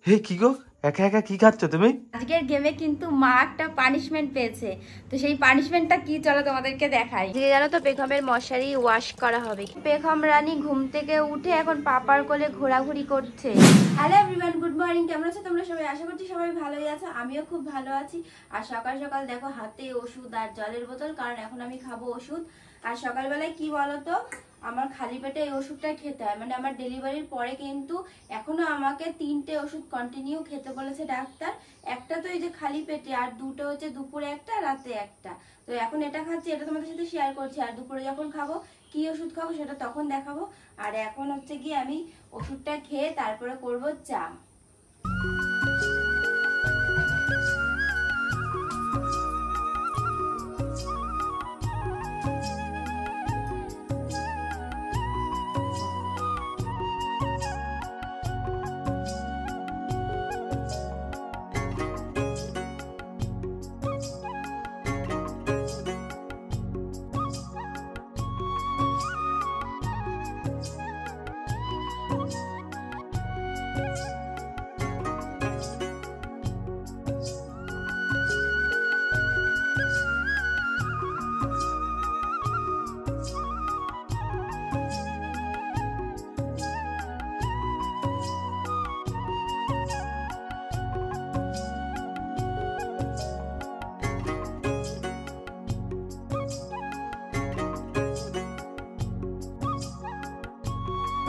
হে কি গো, একা একা কি খাচ্ছ তুমি? আজকের গেমে কিন্তু মা একটা পানিশমেন্ট পেয়েছে, তো সেই পানিশমেন্টটা কি চলো তোমাদেরকে দেখাই। যে জানো তো বেগমের মশারি ওয়াশ করা হবে। বেগম রানী ঘুম থেকে উঠে এখন পাপার কোলে ঘোরাঘুরি করছে। Hello everyone, good morning. কেমন আছো তোমরা সবাই? আশা করছি সবাই ভালোই আছো, আমিও খুব ভালো আছি। আর সকাল সকাল দেখো হাতে ওষুধ আর জলের বোতল, কারণ এখন আমি খাবো ওষুধ। আর সকালবেলায় কি বলতো, আমার খালি পেটে এই ওষুধটা খেতে হয়, মানে আমার ডেলিভারির পরে কিন্তু এখনো আমাকে 3টে ওষুধ কন্টিনিউ খেতে বলেছে ডাক্তার। একটা তো এই যে খালি পেটে, আর দুটো হচ্ছে দুপুরে একটা, রাতে একটা। তো এখন এটা খাচ্ছি, এটা তোমাদের সাথে শেয়ার করছি। আর দুপুরে যখন খাবো কি ওষুধ খাবো সেটা তখন দেখাবো। আর এখন হচ্ছে কি আমি ওষুধটা খেয়ে তারপরে করব চা।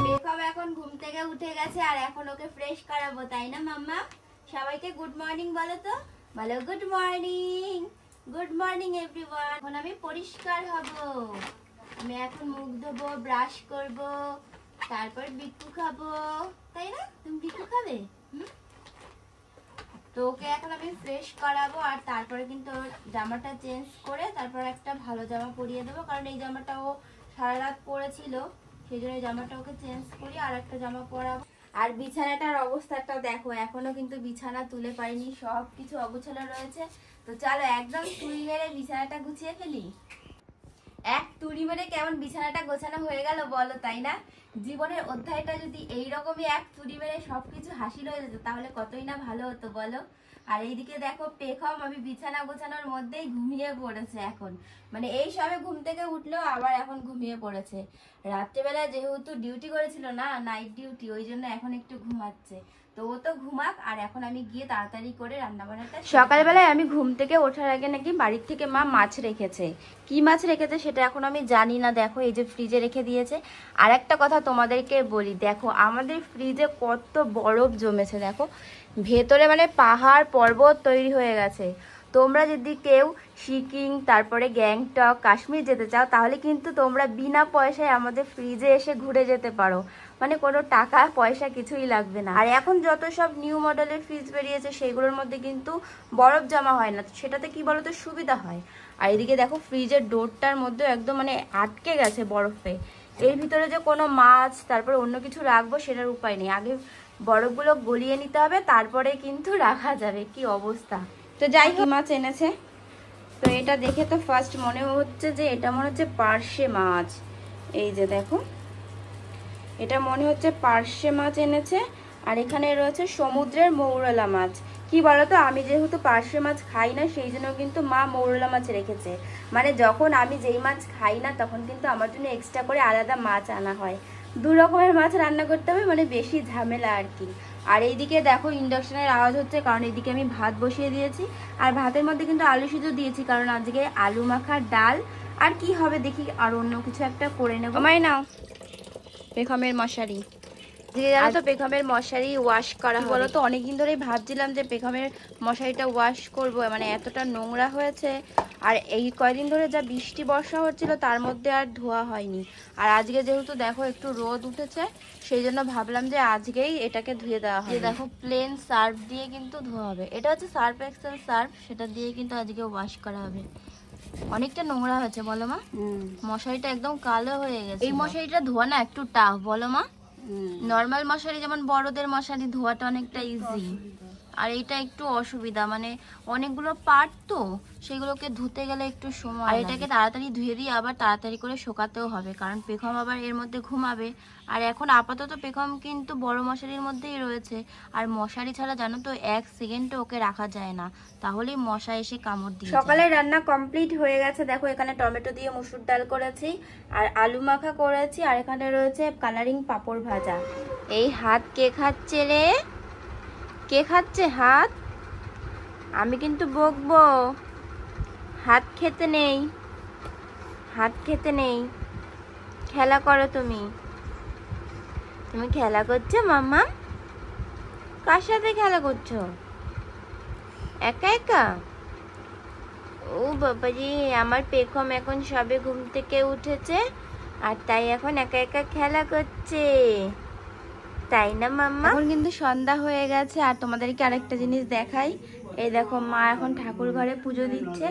বেকম এখন ঘুম থেকে উঠে গেছে, আর এখন ওকে ফ্রেশ করাবো, তাই না মাম্মা? সবাইকে গুড মর্নিং বলো তো, বলো good morning. Good morning everyone. এখন আমি পরিষ্কার হব, আমি এখন মুখ ধোবো, ব্রাশ করব, তারপর বিট্টু খাবো, তাই না? তুমি বিট্টু খাবে? তো ওকে এখন আমি ফ্রেশ করাবো, আর তারপরে কিন্তু ওর জামাটা চেঞ্জ করে তারপর একটা ভালো জামা পরিয়ে দেবো, কারণ এই জামাটা ও সারা রাত পরেছিল, সেই জন্য জামাটা ওকে চেঞ্জ করি আর একটা জামা পরাবো। আর বিছানাটার অবস্থাটা দেখো, এখনো কিন্তু বিছানা তুলে পারিনি, সব কিছু অগোছালো রয়েছে। তো চলো একদম তুড়ি মেরে বিছানাটা গুছিয়ে ফেলি। এক তুড়ি মেরে কেমন বিছানাটা গোছানো হয়ে গেল বলো, তাই না? জীবনের অধ্যায়টা যদি এইরকমই এক তুড়ি মেরে সবকিছু হাসিল হয়ে যেত তাহলে কতই না ভালো হতো বলো। আর এইদিকে দেখো পেখম আমি বিছানা গোছানোর মধ্যেই ঘুমিয়ে পড়েছে এখন, মানে এই সবে ঘুম থেকে উঠলো আবার এখন ঘুমিয়ে পড়েছে। রাত্রেবেলা যেহেতু ডিউটি করেছিল না, নাইট ডিউটি, ওই জন্য এখন একটু ঘুমাচ্ছে। তো ও তো ঘুমাক, আর এখন আমি গিয়ে তাড়াতাড়ি করে রান্না বান্নাটা। সকালবেলায় আমি ঘুম থেকে ওঠার আগে নাকি বাড়ির থেকে মা মাছ রেখেছে, কি মাছ রেখেছে সেটা এখন আমি জানি না। দেখো এই যে ফ্রিজে রেখে দিয়েছে। আর একটা কথা তোমাদেরকে বলি, দেখো আমাদের ফ্রিজে কত বরফ জমেছে, দেখো ভেতরে মানে পাহাড় পর্বত তৈরি হয়ে গেছে। তোমরা যদি কেউ সিকিম, তারপরে গ্যাংটক, কাশ্মীর যেতে চাও তাহলে কিন্তু তোমরা বিনা পয়সায় আমাদের ফ্রিজে এসে ঘুরে যেতে পারো, মানে কোনো টাকা পয়সা কিছুই লাগবে না। আর এখন যত সব নিউ মডেলের ফ্রিজ বেরিয়েছে সেগুলোর মধ্যে কিন্তু বরফ জমা হয় না, সেটাতে কি বলতো সুবিধা হয়। আর এদিকে দেখো ফ্রিজের ডোরটার মধ্যে একদম মানে আটকে গেছে বরফে। এর ভিতরে যে কোনো মাছ তারপরে অন্য কিছু রাখবো সেটার উপায় নেই, আগে বরফগুলো গলিয়ে নিতে হবে তারপরে কিন্তু রাখা যাবে। কি অবস্থা। তো যাই কি মাছ এনেছে, তো এটা দেখে তো ফার্স্ট মনে হচ্ছে যে এটা মনে হচ্ছে পার্শে মাছ। এই যে দেখো এটা মনে হচ্ছে পার্শে মাছ এনেছে। আর এখানে রয়েছে সমুদ্রের মৌরলা মাছ। কি বলতো, আমি যেহেতু পার্শে মাছ খাই না সেই জন্য কিন্তু মা মৌরলা মাছ রেখেছে, মানে যখন আমি যেই মাছ খাই না তখন কিন্তু আমার জন্য এক্সট্রা করে আলাদা মাছ আনা হয়। 2 রকমের মাছ রান্না করতে হবে, মানে বেশি ঝামেলা আর কি। আর এইদিকে দেখো ইন্ডাকশনের আওয়াজ হচ্ছে, কারণ এইদিকে আমি ভাত বসিয়ে দিয়েছি। আর ভাতের মধ্যে কিন্তু আলু সিদ্ধ দিয়েছি, কারণ আজকে আলু মাখা ডাল আর কি হবে দেখি, আর অন্য কিছু একটা করে নেবো। আমায় নাও বেগমের মশারি। জানো তো বেগমের মশারি ওয়াশ করা বলো তো, অনেকদিন ধরেই ভাবছিলাম যে বেগমের মশারিটা ওয়াশ করব, মানে এতটা নোংরা হয়েছে। আর এই কয়দিন ধরে যা বৃষ্টি বর্ষা হচ্ছিল তার মধ্যে আর ধোয়া হয়নি। আর আজকে যেহেতু দেখো একটু রোদ উঠেছে সেই জন্য ভাবলাম যে আজকেই এটাকে ধুয়ে দেওয়া হয়। দেখো প্লেন সার্ফ দিয়ে কিন্তু ধোয়া হবে, এটা হচ্ছে সার্ফ এক্সেল সার্ফ, সেটা দিয়ে কিন্তু আজকে ওয়াশ করা হবে। অনেকটা নোংরা হয়েছে বলো মা, মশারিটা একদম কালো হয়ে গেছে। এই মশারিটা ধোয়া না একটু টাফ বলো মা। নর্মাল মশারি যেমন বড়দের মশারি ধোয়াটা অনেকটা ইজি, আর এইটা একটু অসুবিধা, মানে অনেকগুলো পার্ট তো, সেগুলোকে ধুতে গেলে একটু সময়, আর এটাকে তাড়াতাড়ি ধুয়ে দিয়ে আবার তাড়াতাড়ি করে শোকাতেও হবে, কারণ পেখম আবার এর মধ্যে ঘুমাবে। আর এখন আপাতত পেখম কিন্তু বড় মশারির মধ্যেই রয়েছে, আর মশারি ছাড়া জানো তো 1 সেকেন্ডও ওকে রাখা যায় না, তাহলেই মশা এসে কামড় দিয়ে। সকালে রান্না কমপ্লিট হয়ে গেছে, দেখো এখানে টমেটো দিয়ে মসুর ডাল করেছি, আর আলু মাখা করেছি, আর এখানে রয়েছে কালারিং পাঁপড় ভাজা। এই হাত কে খাচ্ছে রে? কে খাচ্ছে হাত? আমি কিন্তু বকবো, হাত খেতে নেই, হাত খেতে নেই। খেলা করো তুমি, তুমি খেলা করছো মাম্মা? কার সাথে খেলা করছো? একা একা? ও বাবাজি, আমার পেখম এখন সবে ঘুম থেকে উঠেছে, আর তাই এখন একা একা খেলা করছে, তাই না মাম্মা? এখন কিন্তু সন্ধ্যা হয়ে গেছে, আর তোমাদেরকে আরেকটা জিনিস দেখাই। এই দেখো মা এখন ঠাকুর ঘরে পুজো দিচ্ছে।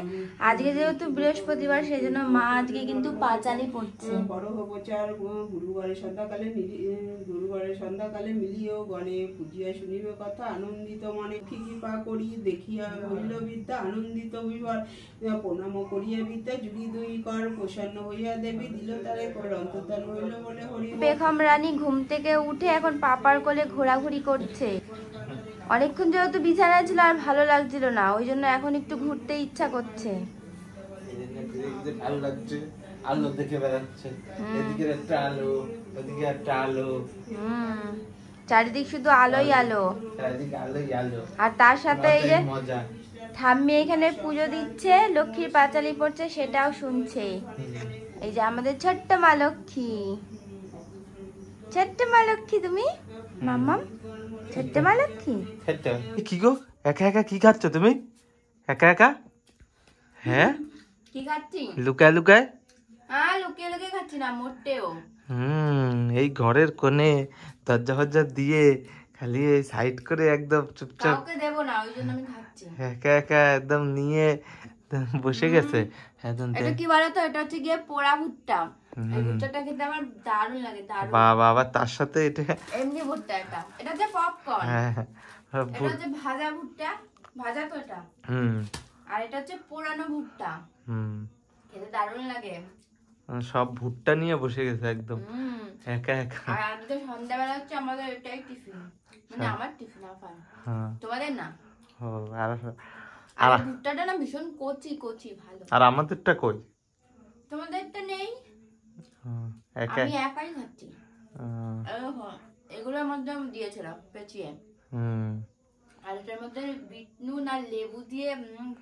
আজকে যেহেতু বৃহস্পতিবার, সেই জন্য মা আজকে কিন্তু পাঁচালি পড়ছে। গুরুবারে সন্ধ্যাকালে মিলিও গণে পূজিয়া শুনিবে কথা, আনন্দিত মনে কৃপা করি দেখিয়া হইল বিদ্যা, আনন্দিত বিবার প্রণাম করিয়া বিদ্যা, জুড়ি দুই কর প্রসন্ন হইয়া দেবী দিল তারে অন্তর্ধান হইল বলে হরি। পেখম রানী ঘুম থেকে উঠে এখন পাপার কোলে ঘোরাঘুরি করছে। অনেকক্ষণ যেহেতু বিছানায় ছিল আর ভালো লাগছিল না, ওই জন্য এখন একটু ঘুরতে ইচ্ছা করছে। ভালো লাগছে, আলো দেখে বেড়াচ্ছে, এদিকে একটা আলো, ওদিকে একটা আলো, চারিদিক শুধু আলোই আলো, চারিদিকে আলোই আলো। আর তার সাথে এই যে মজা, ঠাম্মি এখানে পুজো দিচ্ছে, লক্ষ্মীর পাঁচালি পড়ছে, সেটাও শুনছে। এই যে আমাদের ছোট্ট মা লক্ষ্মী, ছোট্ট মা লক্ষ্মী তুমি মাম্মাম, ছোট্ট মা লক্ষ্মী। কি গো, একা একা কি খাচ্ছ তুমি? একা একা? হ্যাঁ, কি খাচ্ছি? লুকায় লুকায়? হ্যাঁ, লুকিয়ে লুকিয়ে খাচ্ছি না মোটেও। এই ঘরের কোণে দরজা ফরজা দিয়ে খালি সাইড করে একদম চুপচাপ কাউকে দেব না, ওই জন্য আমি খাচ্ছি। একা একা একদম নিয়ে বসে গেছে। এটা কি বলতো, এটা হচ্ছে গিয়ে পোড়া ভুট্টা। এই ভুট্টাটা খেতে আমার দারুণ লাগে, দারুণ। বাবা, আবার তার সাথে এটা এমনি ভুট্টা, এটা হচ্ছে পপকর্ন। হ্যাঁ, এটা হচ্ছে ভাজা ভুট্টা, ভাজা তো এটা। আর এটা হচ্ছে পোড়ানো ভুট্টা, খেতে দারুণ লাগে। সব ভুট্টা নিয়ে বসে গেছে একদম একা একা। আর আজকে সন্ধ্যাবেলা হচ্ছে আমাদের এটাই টিফিন, মানে আমার টিফিন আপার, তোমাদের না। আর ভুট্টাটা না ভীষণ কচি কচি, ভালো। আর আমাদেরটা কই? তোমাদেরটা নেই, আমি একাই খাচ্ছি। এগুলোর মধ্যে আমি দিয়েছিলাম পেঁচিয়ে, আর এটার মধ্যে বিট নুন আর লেবু দিয়ে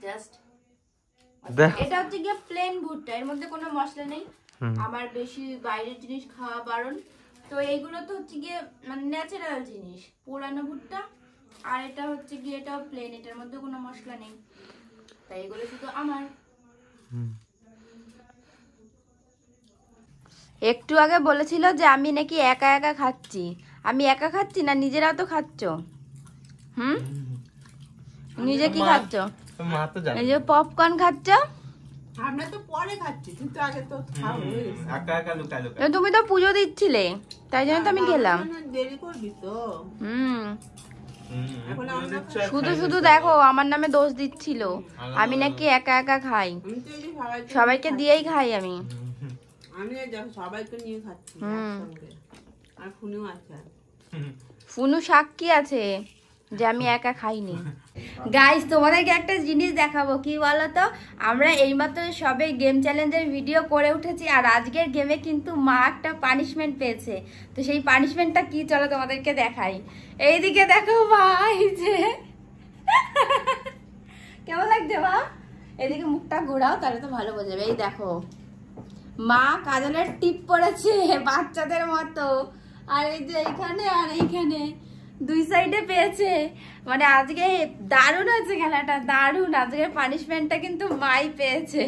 জাস্ট। এটা হচ্ছে গিয়ে প্লেন ভুট্টা, এর মধ্যে কোনো মশলা নেই। আমার বেশি বাইরের জিনিস খাওয়া বারণ, তো এইগুলো তো হচ্ছে গিয়ে মানে ন্যাচারাল জিনিস, পোড়ানো ভুট্টা। আর এটা হচ্ছে গিয়ে এটাও প্লেন, এটার মধ্যে কোনো মশলা নেই, তাই এগুলো শুধু আমার। একটু আগে বলেছিল যে আমি নাকি একা একা খাচ্ছি, আমি একা খাচ্ছি না, নিজেরাও তো খাচ্ছ। নিজে কি খাচ্ছ? এই যে পপকর্ন খাচ্ছ, আমরা তো পরে খাচ্ছি, কিন্তু আগে তো একা একা লুকায় লুকায়। তুমি তো পুজো দিচ্ছিলে, তাই জন্য তো আমি খেলাম। দেরি করবি তো। শুধু শুধু দেখো আমার নামে দোষ দিচ্ছিল, আমি নাকি একা একা খাই, সবাইকে দিয়েই খাই আমি। আমি সবাইকে নিয়ে খাচ্ছি, আর ফুনুও আছে। ফুনু সাক্ষী আছে যে আমি একা খাইনি। গাইস, তোমাদেরকে একটা জিনিস দেখাবো, কি বলতো, আমরা এইমাত্র সবে গেম চ্যালেঞ্জের ভিডিও করে উঠেছি, আর আজকের গেমে কিন্তু মা একটা পানিশমেন্ট পেয়েছে। তো সেই পানিশমেন্টটা কি, চলো তোমাদেরকে দেখাই। এইদিকে দেখো ভাই, যে কেমন লাগছে মা? এদিকে মুখটা ঘোরাও, তাহলে তো ভালো বোঝা যাবে। এই দেখো মা কাজলের টিপ পড়েছে বাচ্চাদের মতো, আর এই যে এইখানে আর এইখানে দুই সাইডে পেয়েছে। মানে আজকে দারুণ হয়েছে খেলাটা, দারুণ। আজকের পানিশমেন্টটা কিন্তু মাই পেয়েছে।